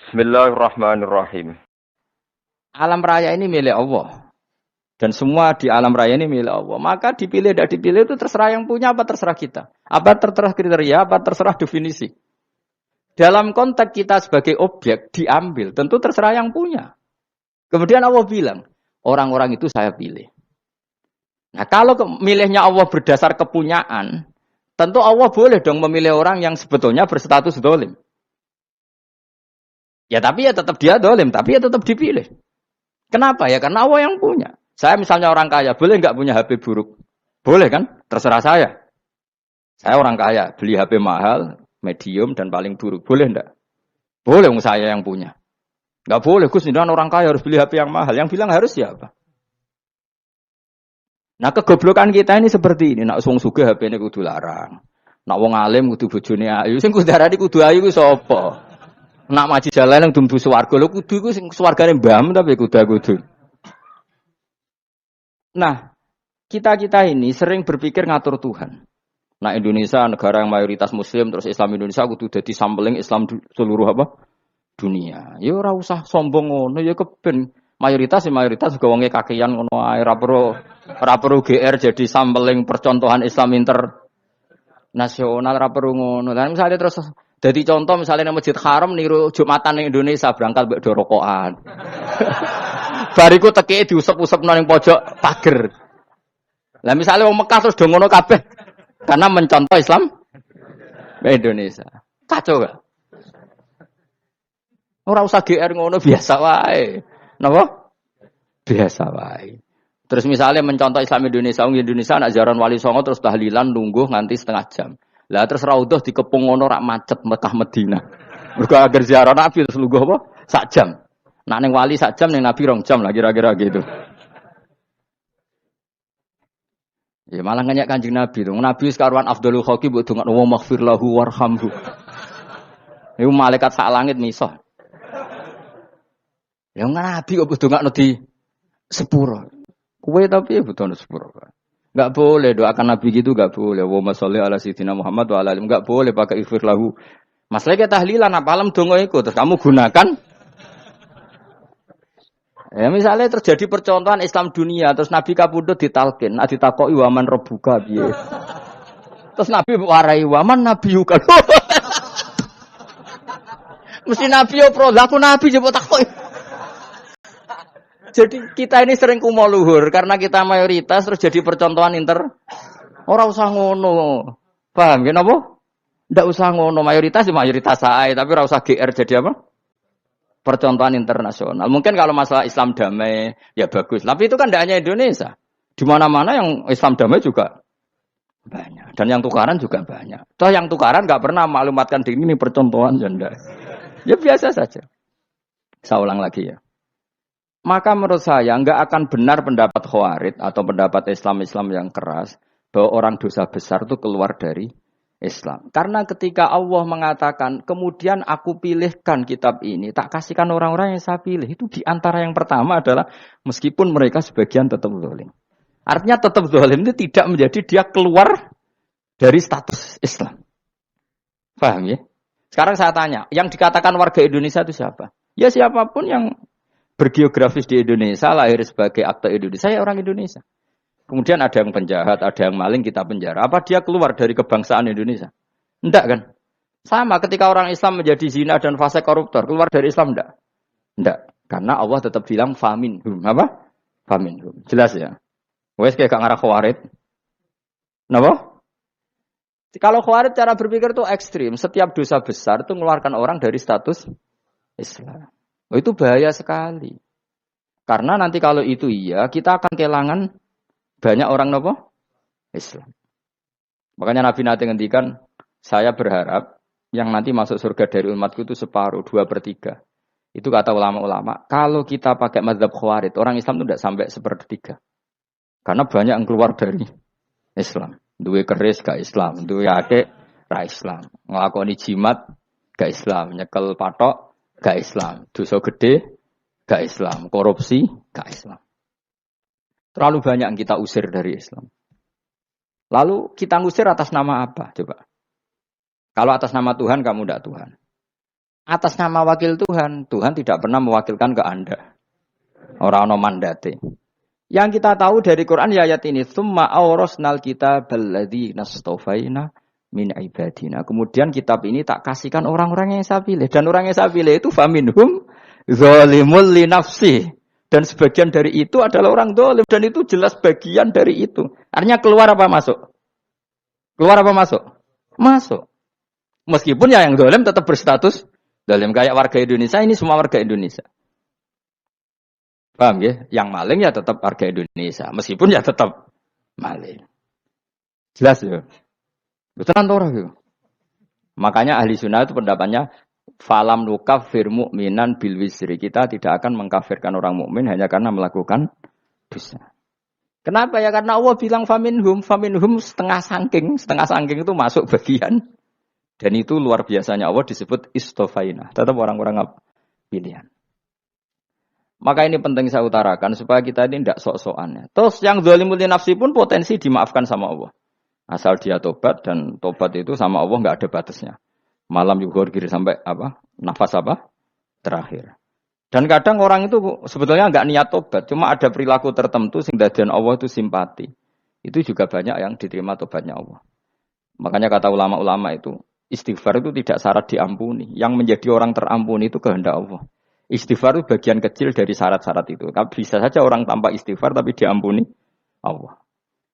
Bismillahirrahmanirrahim. Alam raya ini milik Allah. Dan semua di alam raya ini milik Allah. Maka dipilih tidak dipilih itu terserah yang punya apa terserah kita. Apa terserah kriteria, apa terserah definisi. Dalam konteks kita sebagai objek diambil, tentu terserah yang punya. Kemudian Allah bilang, orang-orang itu saya pilih. Nah kalau milihnya Allah berdasar kepunyaan, tentu Allah boleh dong memilih orang yang sebetulnya berstatus dolim. Ya tapi ya tetap dia dolim, tapi ya tetap dipilih. Kenapa ya? Karena Allah yang punya. Saya misalnya orang kaya, boleh nggak punya HP buruk? Boleh kan? Terserah saya. Saya orang kaya, beli HP mahal, medium, dan paling buruk. Boleh enggak? Boleh saya yang punya. Nggak boleh, Gus, ini orang kaya harus beli HP yang mahal. Yang bilang harus siapa? Nah kegoblokan kita ini seperti ini. Nak wong sugih HP ini kudu larang. Nak wong alim kudu bojone ayu. Sing kudu darani kudu ayu ku sapa? Nak maji jalan yang dumbu swarga lho kudu ku sing swargane mbam tapi kudu. Nah, kita ini sering berpikir ngatur Tuhan. Nah, Indonesia negara yang mayoritas muslim terus Islam Indonesia kudu dadi sampling Islam seluruh apa? Dunia. Ya ora usah sombong ngono ya keben mayoritas juga wonge kakean ngono ae ora perlu GR jadi sampling percontohan Islam internasional ora perlu ngono. Lah misalnya terus dadi contoh misalnya nang Masjid Haram niru Jumatan ning Indonesia berangkat mbek do rokokan. Bariku teki diusep-usepno ning pojok pager. Lah misalnya wong Mekah terus do ngono kabeh karena mencontoh Islam Indonesia. Kacau gak? Ora usah GR ngono biasa wae. Napa? Biasa wae. Terus misalnya mencontoh Islam Indonesia nak jaran Wali Songo terus tahlilan nunggu nganti setengah jam. Lah terus raudhah dikepung ngono rak macet Mekah Madinah. Mergo agar ziarah Nabi terus lungguh apa? Sak jam. Nak ning wali sak jam ning Nabi 2 jam lah kira-kira gitu. Ya malah nganyak Kanjeng Nabi to. Nabi sekaruan afdhalul khalqi mbok dongakno wa maghfir lahu warhamhu. Iku malaikat sak langit miso. Ya Nabi kok dongakno di sepuro. Kowe tapi ya butuh sepuro. Enggak boleh doakan Nabi gitu enggak boleh. Wa sholli ala sayyidina Muhammad wa ala alihi enggak boleh pakai ighfir lahu. Masalahnya tahlilan apa alam donga iku terus kamu gunakan. Ya misalnya terjadi percontohan Islam dunia terus Nabi kapundhut ditalkin, nek ditakoki waman rebuka piye. Terus Nabi warai waman nabiyuka. Mesti Nabi yo pro, lah aku Nabi coba takoki. Jadi kita ini sering kumo luhur karena kita mayoritas terus jadi percontohan ora usah ngono. Paham ya napa? Ndak usah ngono, mayoritas ae tapi ora usah GR jadi apa? Percontohan internasional. Mungkin kalau masalah Islam damai ya bagus. Tapi itu kan tidak hanya Indonesia. Di mana-mana yang Islam damai juga banyak. Dan yang tukaran juga banyak. Toh yang tukaran nggak pernah maklumatkan diri ini percontohan janda. Ya biasa saja. Saya ulang lagi ya. Maka menurut saya nggak akan benar pendapat Khawarij atau pendapat Islam yang keras bahwa orang dosa besar itu keluar dari Islam. Karena ketika Allah mengatakan, kemudian aku pilihkan kitab ini, tak kasihkan orang-orang yang saya pilih. Itu diantara yang pertama adalah, meskipun mereka sebagian tetap zalim. Artinya tetap zalim itu tidak menjadi dia keluar dari status Islam. Paham ya? Sekarang saya tanya, yang dikatakan warga Indonesia itu siapa? Ya siapapun yang bergeografis di Indonesia, lahir sebagai akte Indonesia, saya orang Indonesia. Kemudian ada yang penjahat, ada yang maling, kita penjara. Apa dia keluar dari kebangsaan Indonesia? Enggak kan? Sama ketika orang Islam menjadi zina dan fase koruptor, keluar dari Islam enggak? Enggak. Karena Allah tetap bilang faminhum. Apa? Faminhum. Jelas ya? Wes kayak gak ngarah Khawarij. Kenapa? Kalau Khawarij cara berpikir itu ekstrim. Setiap dosa besar itu mengeluarkan orang dari status Islam. Oh, itu bahaya sekali. Karena nanti kalau itu iya, kita akan kehilangan banyak orang nopo Islam. Makanya Nabi nanti ngendikan, saya berharap yang nanti masuk surga dari umatku itu separuh, 2/3. Itu kata ulama-ulama. Kalau kita pakai mazhab Khawarij, orang Islam itu tidak sampai 1/3. Karena banyak yang keluar dari Islam. Duwe keris gak Islam, duwe akeh ra Islam. Nglakoni jimat gak Islam, nyekel patok gak Islam, dosa gede gak Islam, korupsi gak Islam. Terlalu banyak yang kita usir dari Islam. Lalu kita ngusir atas nama apa? Coba. Kalau atas nama Tuhan, kamu tidak Tuhan. Atas nama wakil Tuhan, Tuhan tidak pernah mewakilkan ke Anda. Orang-orang mandate. Yang kita tahu dari Quran ya ayat ini, "Tsumma awrasnal kitabal ladzina nastafaina min ibadina." Kemudian kitab ini tak kasihkan orang-orang yang saya pilih, dan orang yang saya pilih itu faminhum zalimul li nafsi. Dan sebagian dari itu adalah orang zalim, dan itu jelas bagian dari itu. Artinya keluar apa masuk? Keluar apa masuk? Masuk. Meskipun ya yang zalim tetap berstatus zalim, kayak warga Indonesia, ini semua warga Indonesia. Paham ya? Yang maling ya tetap warga Indonesia. Meskipun ya tetap maling. Jelas ya? Betul orang ya? Makanya ahli sunnah itu pendapatnya falam nukafir mu'minan bil wisri. Kita tidak akan mengkafirkan orang mukmin hanya karena melakukan dosa. Kenapa ya? Karena Allah bilang faminhum setengah sangking itu masuk bagian. Dan itu luar biasanya Allah disebut istofaina. Tetap orang-orang pilihan. Maka ini penting saya utarakan supaya kita ini tidak sok-sokan. Terus yang zalimul li nafsi pun potensi dimaafkan sama Allah. Asal dia tobat, dan tobat itu sama Allah nggak ada batasnya. Malam yuhur kiri sampai apa? Nafas apa? Terakhir. Dan kadang orang itu sebetulnya nggak niat tobat, cuma ada perilaku tertentu sehingga dan Allah itu simpati. Itu juga banyak yang diterima tobatnya Allah. Makanya kata ulama-ulama itu, istighfar itu tidak syarat diampuni. Yang menjadi orang terampuni itu kehendak Allah. Istighfar itu bagian kecil dari syarat-syarat itu. Tapi bisa saja orang tanpa istighfar tapi diampuni Allah.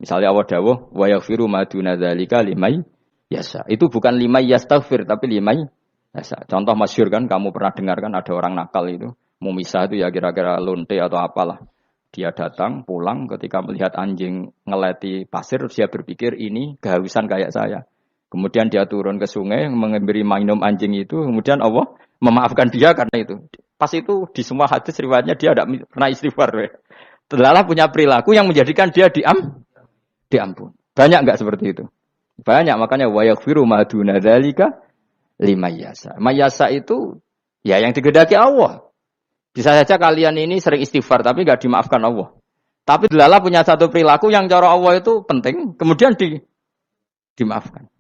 Misalnya Allah dawuh wa yaghfiru ma duna dzalika limay yasa. Itu bukan limay yastaghfir tapi limay yasa. Contoh masyhur kan, kamu pernah dengar kan, ada orang nakal itu, mau misah itu ya kira-kira lonte atau apalah. Dia datang pulang ketika melihat anjing ngeleti pasir, dia berpikir ini kehausan kayak saya. Kemudian dia turun ke sungai memberi minum anjing itu, kemudian Allah memaafkan dia karena itu. Pas itu di semua hadis riwayatnya dia tidak pernah istighfar. Telalah punya perilaku yang menjadikan dia diampun. Banyak enggak seperti itu? Banyak, makanya wa yaghfiru ma duna dzalika limayasa. Mayasa itu ya yang digedaki Allah. Bisa saja kalian ini sering istighfar tapi enggak dimaafkan Allah. Tapi telalah punya satu perilaku yang cara Allah itu penting, kemudian dimaafkan.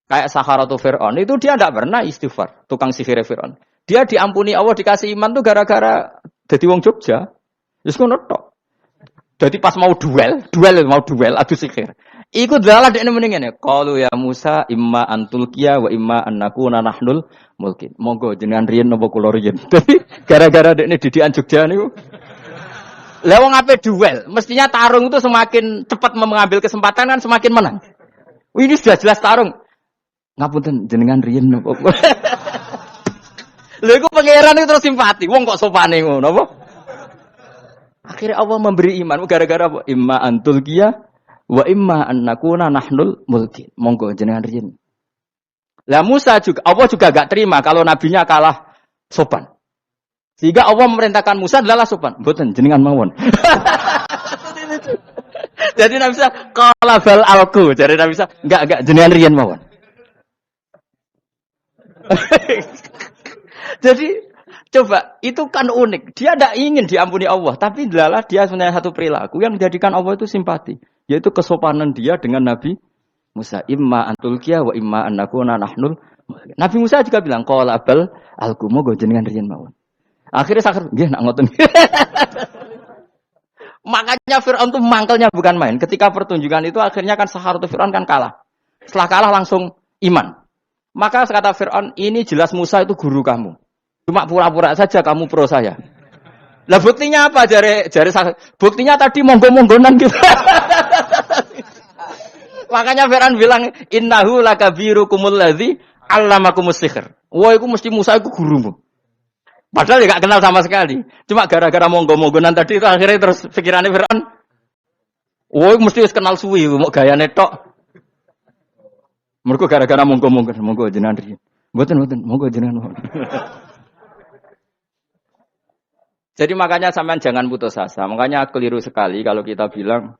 Kayak Saharatu Fir'aun, itu dia tidak pernah istighfar, tukang sihir Fir'aun. Dia diampuni Allah, dikasih iman tuh gara-gara jadi wong Jogja. Terus ngono tok. Jadi pas mau duel adu sihir. Iku dalah dekne mendingan ya. Qalu ya Musa imma antulqiya wa imma annakuna nahnul mulkin. Monggo jenengan riyen napa kula riyen. Dadi gara-gara dekne didikan Jogja niku. Lah wong ape duel, mestinya tarung itu semakin cepat mengambil kesempatan kan semakin menang. Ini sudah jelas tarung. Ngapunten jenengan riyen napa. Lha iku pangeran itu terus simpati. Wong kok sopane ngono apa? Akhirnya Allah memberi iman gara-gara apa? Imma antul qiyah wa imma annakuna nahnul mulki. Monggo jenengan riyen. Lah Musa juga Allah juga enggak terima kalau nabinya kalah sopan. Sehingga Allah memerintahkan Musa adalah sopan. Mboten jenengan mawon. Jadi Nabi Musa qala bal alqu. Jadi Nabi Musa enggak jenengan riyen mawon. Jadi coba itu kan unik. Dia tidak ingin diampuni Allah, tapi adalah dia punya satu perilaku yang menjadikan Allah itu simpati, yaitu kesopanan dia dengan Nabi Musa. Imma antulqiya wa imma annakuna nahnul. Nabi Musa juga bilang qala bal alqu moga jenengan riyen mawon. Akhirnya sakar nggih nak ngoten. Makanya Firaun itu mangkelnya bukan main. Ketika pertunjukan itu akhirnya kan Saharatu Firaun kan kalah. Setelah kalah langsung iman. Maka kata Firaun, ini jelas Musa itu guru kamu. Cuma pura-pura saja kamu pro saya. Lah buktinya apa? Jare buktinya tadi monggo-monggonan gitu. Makanya Firaun bilang innahu lakabirukumul ladzi 'allamakumus sihr. Wah, iku mesti Musa iku gurumu. Padahal dia enggak kenal sama sekali. Cuma gara-gara monggo-monggonan tadi itu akhirnya terus pikirannya Firaun. Wah, mesti wis kenal suwi mau gayane tok. Mergo gara-gara monggo jenengan riyen. Mboten monggo jenengan. Jadi makanya sampean jangan putus asa. Makanya keliru sekali kalau kita bilang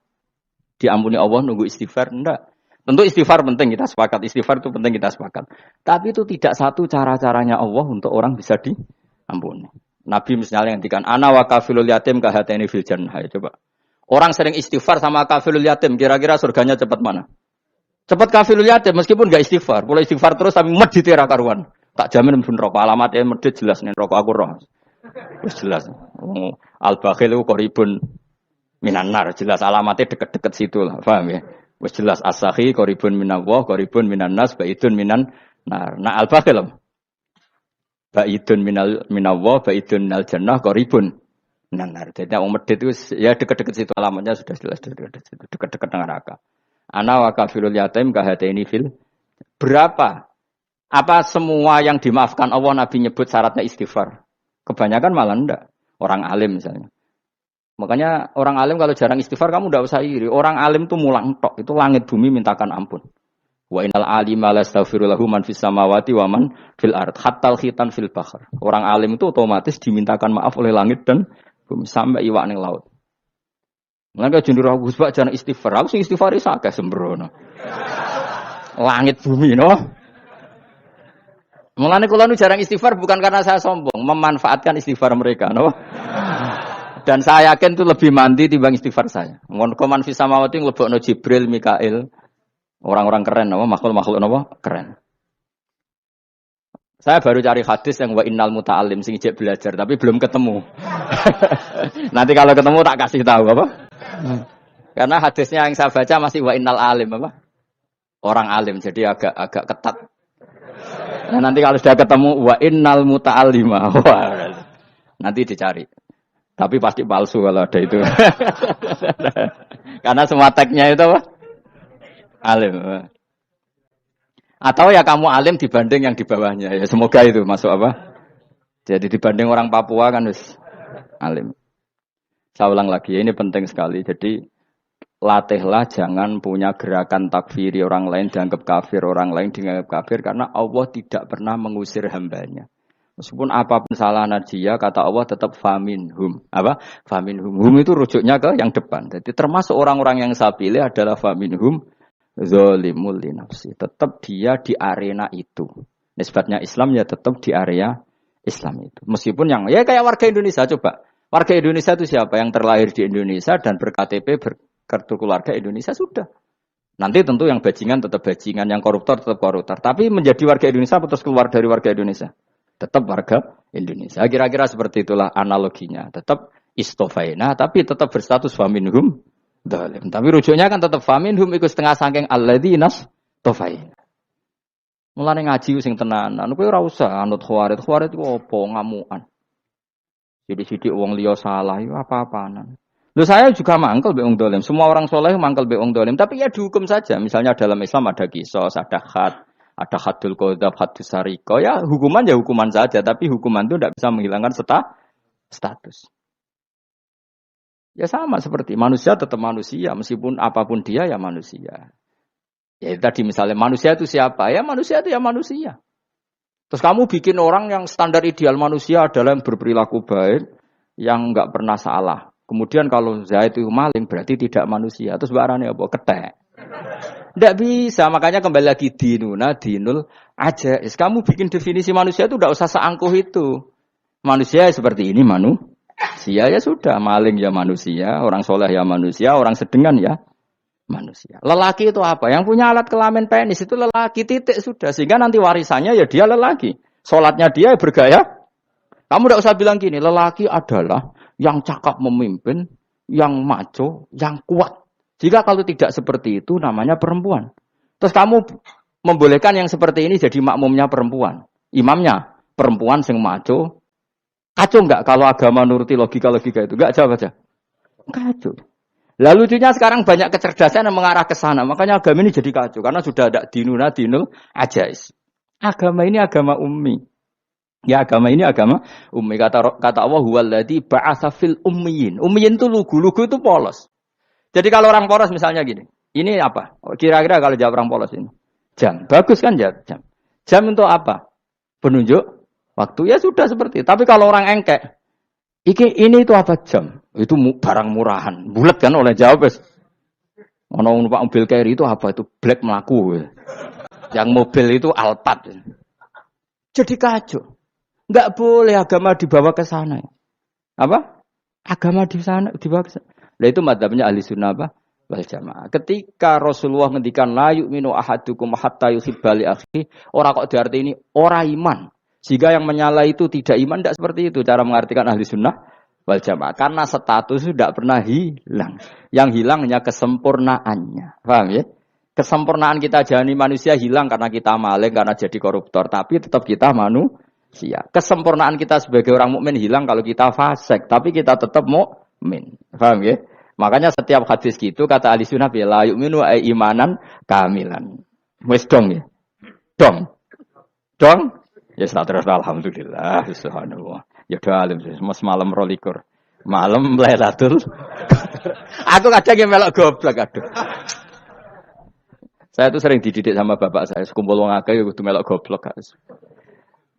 diampuni Allah nunggu istighfar. Enggak. Tentu istighfar penting, kita sepakat. Istighfar itu penting, kita sepakat. Tapi itu tidak satu cara-caranya Allah untuk orang bisa diampuni. Nabi misalnya yang ngendikan ana wa kafilul yatim kahateni fil jannah. Coba. Orang sering istighfar sama kafilul yatim, kira-kira surganya cepat mana? Cepat kafilul yatim meskipun enggak istighfar. Boleh istighfar terus tapi med ditera karuan. Tak jamin pun rokok alamatnya medhit jelas nih rokok aku roh. Wis jelas. Al-bakhil itu qaribun minan nar, jelas alamatnya deket-deket situ lah, paham ya? Wis jelas as-sakhi qaribun minallah, qaribun minan nas, baidun minan nar. Nah al-bakhil baidun minallah, baidun minal jannah, qaribun minan nar. Jadi wong medhit itu ya deket-deket situ alamatnya sudah jelas deket-deket neraka. Ana wa kafilul yatim kahataini fil berapa? Apa semua yang dimaafkan Allah Nabi nyebut syaratnya istighfar? Kebanyakan malah enggak. Orang alim misalnya. Makanya orang alim kalau jarang istighfar kamu enggak usah iri. Orang alim tuh mulang tok, itu langit bumi mintakan ampun. Wa innal alima lastaghfirulahu man fis samawati wa man fil ard hatta khitan fil bahr. Orang alim itu otomatis dimintakan maaf oleh langit dan bumi sampai iwak ning laut. Mulane jendur aku sebab jarang istighfar. Aku sing istighfar iki akeh sembrono. Langit bumi no. Mulane kula nu jarang istighfar bukan karena saya sombong, memanfaatkan istighfar mereka no. Dan saya yakin itu lebih mandi timbang istighfar saya. Ngon koman fi samawati nglebokno Jibril, Mikail. Orang-orang keren apa makhluk-makhluk apa? Keren. Saya baru cari hadis yang wa innal muta'allim sing ijek belajar tapi belum ketemu. Nanti kalau ketemu tak kasih tahu apa? Karena hadisnya yang saya baca masih wa innal alim apa? Orang alim jadi agak ketat. Nah, nanti kalau sudah ketemu wa innal muta'allima. Nanti dicari. Tapi pasti palsu kalau ada itu. Karena semua tagnya itu apa? Alim. Atau ya kamu alim dibanding yang di bawahnya. Ya semoga itu masuk apa? Jadi dibanding orang Papua kan wis alim. Saya ulang lagi ya, ini penting sekali. Jadi latihlah jangan punya gerakan takfiri orang lain dianggap kafir, orang lain dianggap kafir karena Allah tidak pernah mengusir hambanya. Meskipun apapun salah dia, kata Allah tetap faminhum. Apa? Faminhum. Hum itu rujuknya ke yang depan. Jadi termasuk orang-orang yang saya pilih adalah faminhum zalimul li nafsi. Tetap dia di arena itu. Nisbatnya Islam ya tetap di area Islam itu. Meskipun yang ya kayak warga Indonesia coba. Warga Indonesia itu siapa? Yang terlahir di Indonesia dan berKTP berkartu keluarga Indonesia sudah. Nanti tentu yang bajingan tetap bajingan, yang koruptor tetap koruptor. Tapi menjadi warga Indonesia atau terus keluar dari warga Indonesia? Tetap warga Indonesia. Kira-kira seperti itulah analoginya. Tetap istofaina, tapi tetap berstatus faminhum dalim. Tapi rujuknya kan tetap faminhum ikut setengah sangking alladinas tofaina. Mulane ngaji sing tenanan. Kowe ora usah anut khawarit. Khawarit ku opo ngamukan. Sidik-sidik wong liya salah itu apa-apaan. Loh saya juga mangkel be wong dolim. Semua orang soleh mangkel be wong dolim. Tapi ya dihukum saja. Misalnya dalam Islam ada kisos, ada khat. Ada hadul qadzab, hadus sariko. Ya hukuman saja. Tapi hukuman itu tidak bisa menghilangkan status. Ya sama seperti manusia tetap manusia. Meskipun apapun dia ya manusia. Ya tadi misalnya manusia itu siapa? Ya manusia itu ya manusia. Terus kamu bikin orang yang standar ideal manusia adalah yang berperilaku baik. Yang enggak pernah salah. Kemudian kalau Zaid itu maling berarti tidak manusia. Terus barangnya apa? Ketek. Tidak bisa, makanya kembali lagi dinul aja. Kamu bikin definisi manusia itu tidak usah seangkuh itu. Manusia seperti ini manusia ya sudah, maling ya manusia, orang soleh ya manusia, orang sedengan ya manusia. Lelaki itu apa? Yang punya alat kelamin penis itu lelaki titik sudah. Sehingga nanti warisannya ya dia lelaki. Sholatnya dia bergaya. Kamu tidak usah bilang gini, lelaki adalah yang cakap memimpin, yang maco, yang kuat. Jika kalau tidak seperti itu namanya perempuan. Terus kamu membolehkan yang seperti ini jadi makmumnya perempuan. Imamnya perempuan sing maco. Kacau enggak kalau agama nuruti logika-logika itu? Enggak jawab aja. Kacau. Lalu lucunya sekarang banyak kecerdasan yang mengarah ke sana. Makanya agama ini jadi kacau. Karena sudah ada dinul ajais. Agama ini agama ummi. Ya agama ini agama ummi. Kata Allah huwallazi ba'atsa fil ummiyin. Ummiyin itu lugu itu polos. Jadi kalau orang polos misalnya gini, ini apa? Kira-kira kalau jawab orang polos ini, jam. Bagus kan jam? Jam untuk apa? Penunjuk waktu. Ya sudah seperti itu. Tapi kalau orang engkek, ini itu apa jam? Itu barang murahan. Bulat kan oleh jawab. Ono numpak mobil carry itu apa? Itu black melaku. Yang mobil itu Alphard. Jadi kacau. Enggak boleh agama dibawa ke sana. Apa? Agama di sana dibawa ke sana. Nah itu madzhabnya ahli sunnah apa? wal jamaah. Ketika Rasulullah ngendikan la yu'minu ahadukum hatta yuhibba li akhi, ora kok diartini ora iman. Jika yang menyala itu tidak iman, tidak seperti itu cara mengartikan ahli sunnah wal jamaah. Karena status itu tidak pernah hilang. Yang hilang hanya kesempurnaannya. Paham ya? Kesempurnaan kita jadi manusia hilang karena kita maling, karena jadi koruptor. Tapi tetap kita manusia. Kesempurnaan kita sebagai orang mukmin hilang kalau kita fasik. Tapi kita tetap mukmin. Paham ya? Makanya setiap hadis gitu kata ahli sunnah la yu'minu imanan kamilan. Wis dong ya. Dong. Dong. Ya terus alhamdulillah. Subhanallah. Ya doa alim mas malam 22. Malam Lailatul. Aku kadang yang melok goblok aduh. Saya tuh sering dididik sama bapak saya, sekumpul wong akeh kudu melok goblok guys.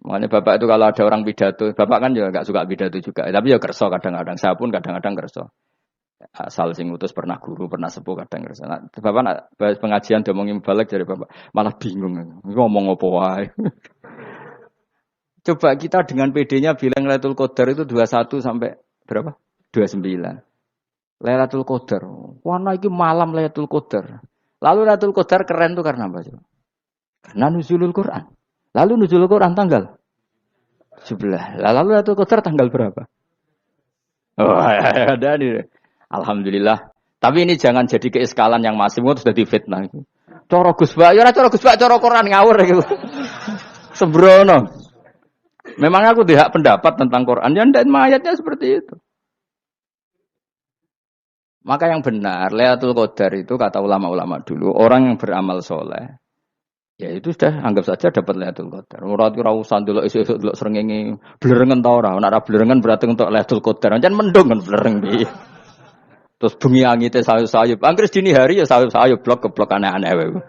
Makanya bapak itu kalau ada orang pidato, bapak kan juga enggak suka pidato juga, tapi ya kerso kadang-kadang. Saya pun kadang-kadang kerso. Asal sing utus pernah guru, pernah sepuh kadang kerso. Nah, bapak nak pengajian diomongin balik dari bapak, malah bingung. Ngomong apa wae. Coba kita dengan PD-nya bilang Lailatul Qadar itu 21 sampai berapa? 29. Lailatul Qadar. Warna iki malam Lailatul Qadar. Lalu Lailatul Qadar keren tuh karena apa? Karena nuzulul Quran. Lalu nuzulul Quran tanggal 11. Lalu Lailatul Qadar tanggal berapa? Oh, ada nih. Alhamdulillah. Tapi ini jangan jadi keiskalan yang masih itu sudah difitnah. Coro Gus Bak, ya coro Gus Bak, coro Quran ngawur gitu. Sembrono. Memang aku tidak pendapat tentang Quran. Ya ndak ayatnya seperti itu. Maka yang benar, Lailatul Qadar itu kata ulama-ulama dulu, orang yang beramal soleh, ya itu sudah anggap saja dapat Lailatul Qadar. Ora usah ndelok esuk-esuk ndelok srengenge blerengen ta ora. Nek ora blerengen berarti untuk Lailatul Qadar. Jan mendung kan blereng iki. Terus bengi angite sayup-sayup. Anggere dini hari ya sayup-sayup blok-blok aneh-aneh wae.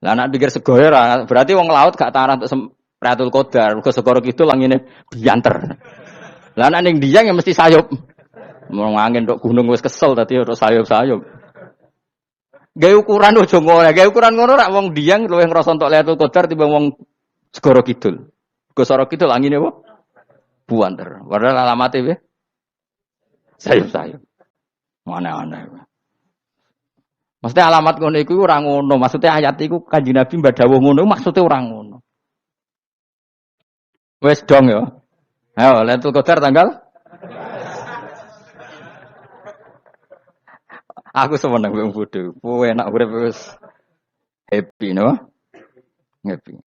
Lah nek pikir segoyo ora, berarti wong laut gak tarah untuk Lailatul Qadar. Mergo segoro kidul langine bianter. Lah nek ning Dieng ya mesti sayup. Mau angin tok gunung wis kesel tadi ora sayup-sayup. Gawe ukuran ojo ngono, gawe ukuran ngono rak wong Dieng luwih ngrasa entuk Lailatul Qadar timbang wong Segoro Kidul. Segoro Kidul angine apa? Buanter. Padahal alamate piye? Sayup-sayup. Mana-mana. Maksudnya alamat ngono iku ora ngono, maksudnya ayat iku Kanjeng Nabi mbadhawuh ngono maksudnya ora ngono. Wes dong ya. Ayo Lailatul Qadar tanggal aku semeneng wong bodho. Kowe enak urip wis happy no? Happy.